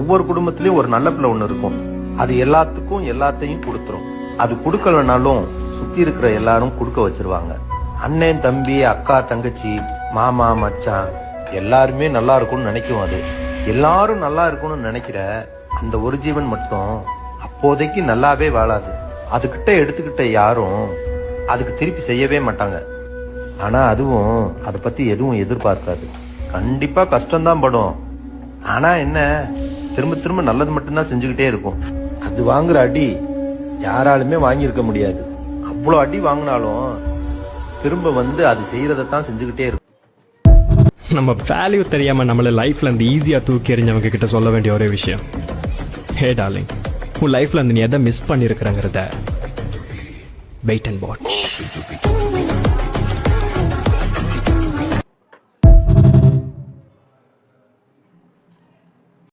ஒவ்வொரு குடும்பத்திலயும் ஒரு நல்ல பிள்ளை ஒண்ணு இருக்கும். அது எல்லாத்துக்கும் எல்லாத்தையும் கொடுத்துரும். அது கொடுக்கலனாலும் சுத்தி இருக்கிற எல்லாரும் கொடுக்க வச்சிருவாங்க. அண்ணன், தம்பி, அக்கா, தங்கச்சி, மாமா, மச்சான் எல்லாருமே நல்லா இருக்கும்னு நினைக்கும். அது எல்லாரும் நல்லா இருக்கணும்னு நினைக்கிற அந்த ஒரு ஜீவன் மட்டும் அப்போதைக்கு நல்லாவே வாழாது. அதுகிட்ட எடுத்துக்கிட்ட யாரும் அதுக்கு திருப்பி செய்யவே மாட்டாங்க. ஆனா அதுவும் அதை பத்தி எதுவும் எதிர்பார்க்காது. கண்டிப்பா கஷ்டம்தான் படும். ஆனா என்ன, திரும்ப திரும்ப நல்லது மட்டும்தான் செஞ்சுக்கிட்டே இருக்கும். அது வாங்குற அடி யாராலுமே வாங்கியிருக்க முடியாது. அவ்வளவு அடி வாங்கினாலும் திரும்ப வந்து அது செய்யறதான் செஞ்சுக்கிட்டே இருக்கும். நம்ம வேல்யூ தெரியாம நம்மள லைஃப்ல இருந்து ஈஸியா தூக்கி எறிஞ்சவங்க கிட்ட சொல்ல வேண்டிய ஒரே விஷயம், ஹே டார்லிங், உன் லைஃப்ல இருந்து நீ எதை மிஸ் பண்ணிருக்கிறங்கிறத வெயிட் அண்ட் வாட்ச்.